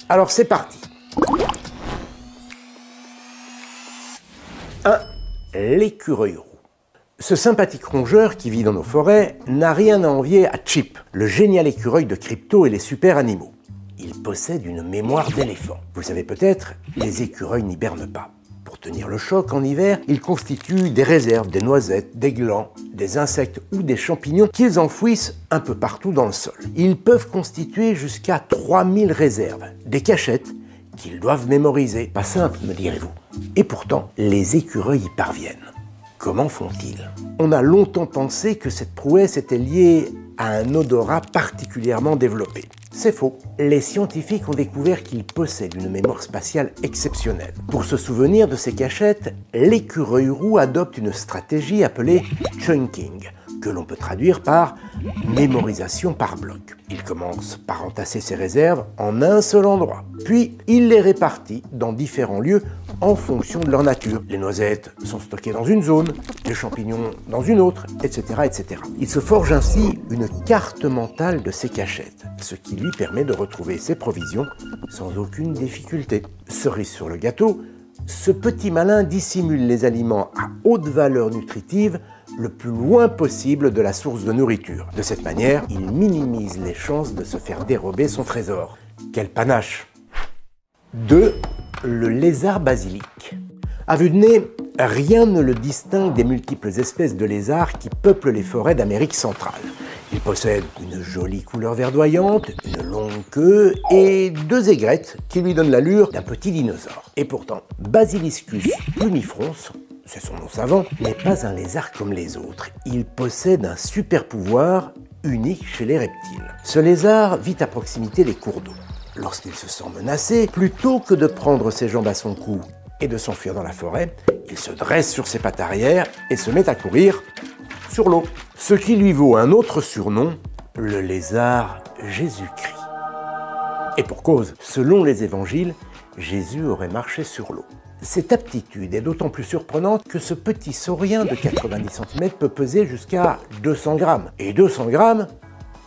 Alors c'est parti. 1. L'écureuil roux. Ce sympathique rongeur qui vit dans nos forêts n'a rien à envier à Chip, le génial écureuil de Crypto et les super animaux. Il possède une mémoire d'éléphant. Vous savez peut-être, les écureuils n'hibernent pas. Pour tenir le choc en hiver, ils constituent des réserves, des noisettes, des glands, des insectes ou des champignons qu'ils enfouissent un peu partout dans le sol. Ils peuvent constituer jusqu'à 3000 réserves, des cachettes qu'ils doivent mémoriser. Pas simple, me direz-vous. Et pourtant, les écureuils y parviennent. Comment font-ils? On a longtemps pensé que cette prouesse était liée à un odorat particulièrement développé. C'est faux. Les scientifiques ont découvert qu'ils possèdent une mémoire spatiale exceptionnelle. Pour se souvenir de ces cachettes, l'écureuil roux adopte une stratégie appelée chunking, que l'on peut traduire par mémorisation par bloc. Il commence par entasser ses réserves en un seul endroit. Puis, il les répartit dans différents lieux en fonction de leur nature. Les noisettes sont stockées dans une zone, les champignons dans une autre, etc., etc. Il se forge ainsi une carte mentale de ses cachettes, ce qui lui permet de retrouver ses provisions sans aucune difficulté. Cerise sur le gâteau, ce petit malin dissimule les aliments à haute valeur nutritive le plus loin possible de la source de nourriture. De cette manière, il minimise les chances de se faire dérober son trésor. Quel panache! 2. Le lézard basilic. À vue de nez, rien ne le distingue des multiples espèces de lézards qui peuplent les forêts d'Amérique centrale. Il possède une jolie couleur verdoyante, une longue queue et 2 aigrettes qui lui donnent l'allure d'un petit dinosaure. Et pourtant, Basiliscus plumifrons, c'est son nom savant, n'est pas un lézard comme les autres. Il possède un super pouvoir unique chez les reptiles. Ce lézard vit à proximité des cours d'eau. Lorsqu'il se sent menacé, plutôt que de prendre ses jambes à son cou et de s'enfuir dans la forêt, il se dresse sur ses pattes arrière et se met à courir sur l'eau. Ce qui lui vaut un autre surnom, le lézard Jésus-Christ. Et pour cause, selon les évangiles, Jésus aurait marché sur l'eau. Cette aptitude est d'autant plus surprenante que ce petit saurien de 90 cm peut peser jusqu'à 200 grammes. Et 200 grammes,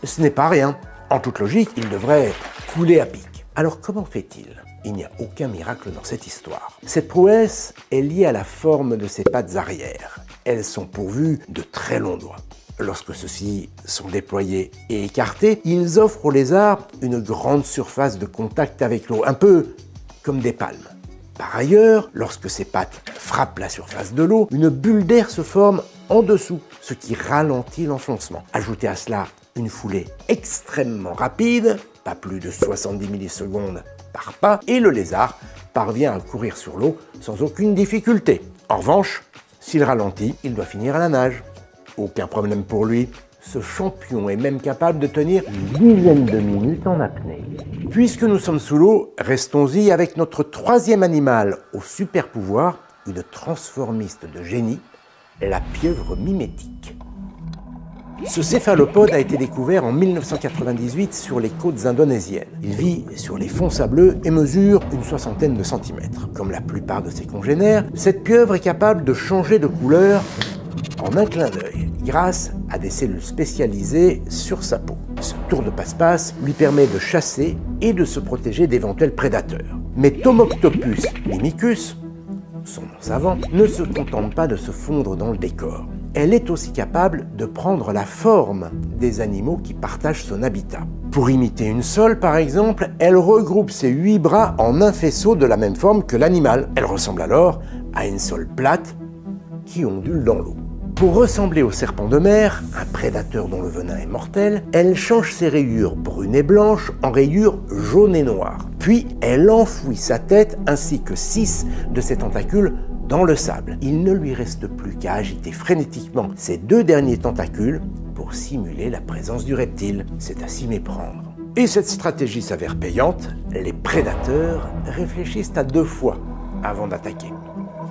ce n'est pas rien. En toute logique, il devrait couler à pic. Alors comment fait-il? Il n'y a aucun miracle dans cette histoire. Cette prouesse est liée à la forme de ses pattes arrière. Elles sont pourvues de très longs doigts. Lorsque ceux-ci sont déployés et écartés, ils offrent au lézard une grande surface de contact avec l'eau, un peu comme des palmes. Par ailleurs, lorsque ses pattes frappent la surface de l'eau, une bulle d'air se forme en dessous, ce qui ralentit l'enfoncement. Ajoutez à cela une foulée extrêmement rapide, pas plus de 70 millisecondes par pas, et le lézard parvient à courir sur l'eau sans aucune difficulté. En revanche, s'il ralentit, il doit finir à la nage. Aucun problème pour lui. Ce champion est même capable de tenir une dizaine de minutes en apnée. Puisque nous sommes sous l'eau, restons-y avec notre troisième animal au super pouvoir, une transformiste de génie, la pieuvre mimétique. Ce céphalopode a été découvert en 1998 sur les côtes indonésiennes. Il vit sur les fonds sableux et mesure une 60aine de centimètres. Comme la plupart de ses congénères, cette pieuvre est capable de changer de couleur en un clin d'œil, grâce à des cellules spécialisées sur sa peau. Ce tour de passe-passe lui permet de chasser et de se protéger d'éventuels prédateurs. Mais Tomoctopus mimicus, son nom savant, ne se contente pas de se fondre dans le décor. Elle est aussi capable de prendre la forme des animaux qui partagent son habitat. Pour imiter une sole, par exemple, elle regroupe ses 8 bras en un faisceau de la même forme que l'animal. Elle ressemble alors à une sole plate qui ondule dans l'eau. Pour ressembler au serpent de mer, un prédateur dont le venin est mortel, elle change ses rayures brunes et blanches en rayures jaunes et noires. Puis, elle enfouit sa tête ainsi que 6 de ses tentacules dans le sable. Il ne lui reste plus qu'à agiter frénétiquement ses 2 derniers tentacules pour simuler la présence du reptile. C'est à s'y méprendre. Et cette stratégie s'avère payante, les prédateurs réfléchissent à 2 fois avant d'attaquer.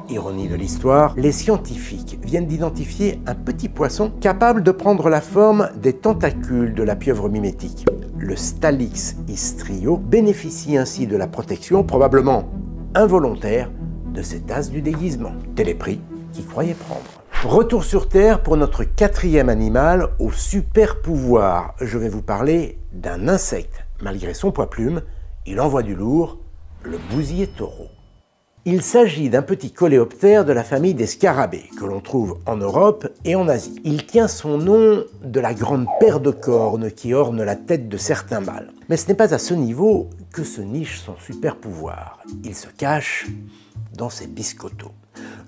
Ironie de l'histoire, les scientifiques viennent d'identifier un petit poisson capable de prendre la forme des tentacules de la pieuvre mimétique. Le Stallix istrio bénéficie ainsi de la protection, probablement involontaire, de cet as du déguisement. Tel est prix qu'il croyait prendre. Retour sur Terre pour notre 4e animal au super pouvoir. Je vais vous parler d'un insecte. Malgré son poids plume, il envoie du lourd, le bousier taureau. Il s'agit d'un petit coléoptère de la famille des scarabées, que l'on trouve en Europe et en Asie. Il tient son nom de la grande paire de cornes qui orne la tête de certains mâles. Mais ce n'est pas à ce niveau que se niche son super pouvoir. Il se cache dans ses biscottos.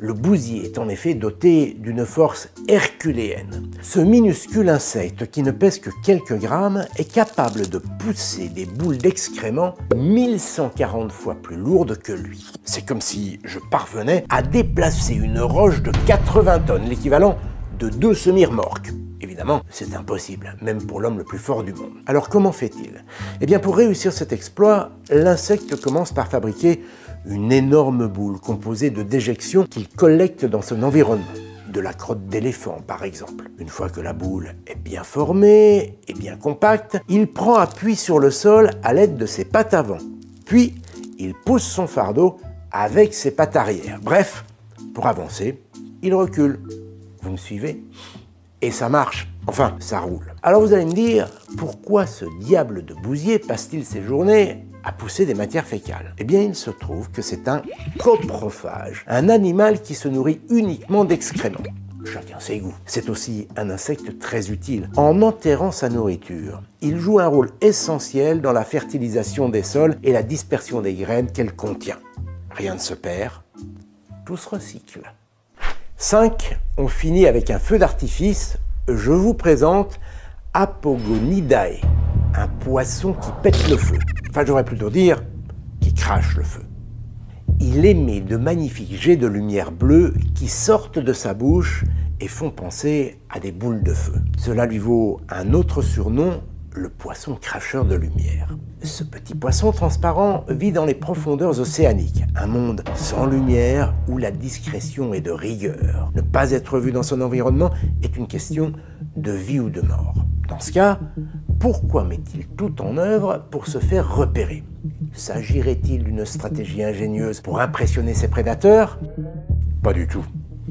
Le bousier est en effet doté d'une force herculéenne. Ce minuscule insecte, qui ne pèse que quelques grammes, est capable de pousser des boules d'excréments 1140 fois plus lourdes que lui. C'est comme si je parvenais à déplacer une roche de 80 tonnes, l'équivalent de 2 semi-remorques. Évidemment, c'est impossible, même pour l'homme le plus fort du monde. Alors comment fait-il? Eh bien, pour réussir cet exploit, l'insecte commence par fabriquer une énorme boule composée de déjections qu'il collecte dans son environnement. De la crotte d'éléphant, par exemple. Une fois que la boule est bien formée et bien compacte, il prend appui sur le sol à l'aide de ses pattes avant. Puis, il pousse son fardeau avec ses pattes arrière. Bref, pour avancer, il recule. Vous me suivez? Et ça marche. Enfin, ça roule. Alors vous allez me dire, pourquoi ce diable de bousier passe-t-il ses journées à pousser des matières fécales? Eh bien, il se trouve que c'est un coprophage, un animal qui se nourrit uniquement d'excréments. Chacun ses goûts. C'est aussi un insecte très utile. En enterrant sa nourriture, il joue un rôle essentiel dans la fertilisation des sols et la dispersion des graines qu'elle contient. Rien ne se perd, tout se recycle. 5. On finit avec un feu d'artifice. Je vous présente Apogonidae, un poisson qui pète le feu. Enfin, j'aurais plutôt dire qui crache le feu. Il émet de magnifiques jets de lumière bleue qui sortent de sa bouche et font penser à des boules de feu. Cela lui vaut un autre surnom, le poisson cracheur de lumière. Ce petit poisson transparent vit dans les profondeurs océaniques, un monde sans lumière où la discrétion est de rigueur. Ne pas être vu dans son environnement est une question de vie ou de mort. Dans ce cas, pourquoi met-il tout en œuvre pour se faire repérer? S'agirait-il d'une stratégie ingénieuse pour impressionner ses prédateurs? Pas du tout.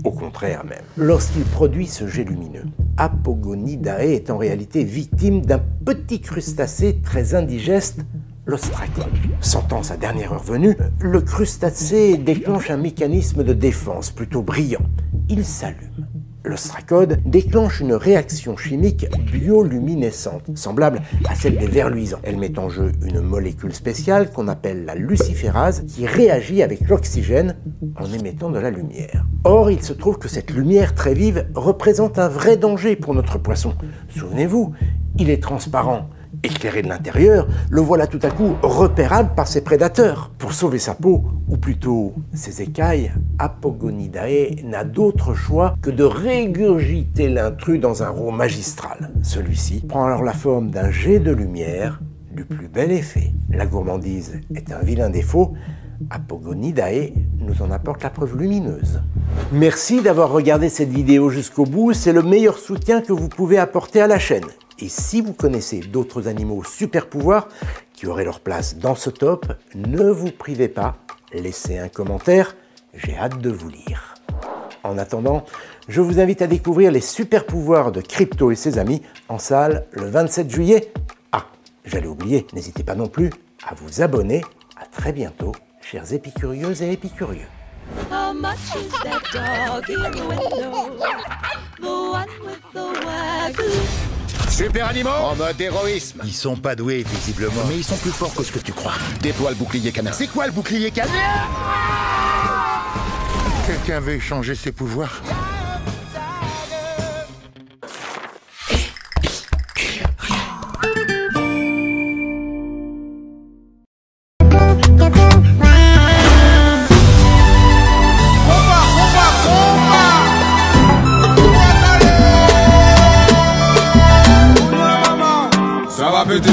Au contraire même. Lorsqu'il produit ce jet lumineux, Apogonidae est en réalité victime d'un petit crustacé très indigeste, l'ostracode. Sentant sa dernière heure venue, le crustacé déclenche un mécanisme de défense plutôt brillant. Il s'allume. L'ostracode déclenche une réaction chimique bioluminescente, semblable à celle des vers luisants. Elle met en jeu une molécule spéciale qu'on appelle la luciférase qui réagit avec l'oxygène en émettant de la lumière. Or, il se trouve que cette lumière très vive représente un vrai danger pour notre poisson. Souvenez-vous, il est transparent. Éclairé de l'intérieur, le voilà tout à coup repérable par ses prédateurs. Pour sauver sa peau, ou plutôt ses écailles, Apogonidae n'a d'autre choix que de régurgiter l'intrus dans un rot magistral. Celui-ci prend alors la forme d'un jet de lumière du plus bel effet. La gourmandise est un vilain défaut. Apogonidae nous en apporte la preuve lumineuse. Merci d'avoir regardé cette vidéo jusqu'au bout, c'est le meilleur soutien que vous pouvez apporter à la chaîne. Et si vous connaissez d'autres animaux super pouvoirs qui auraient leur place dans ce top, ne vous privez pas, laissez un commentaire, j'ai hâte de vous lire. En attendant, je vous invite à découvrir les super pouvoirs de Crypto et ses amis en salle le 27 juillet. Ah, j'allais oublier, n'hésitez pas non plus à vous abonner. À très bientôt, chers épicurieuses et épicurieux. How much is that dog in the window? The one with the wagon. Super animaux en mode héroïsme. Ils sont pas doués visiblement, mais ils sont plus forts que ce que tu crois. Déploie le bouclier canard. C'est quoi le bouclier canard? Quelqu'un veut échanger ses pouvoirs? Ça va péter.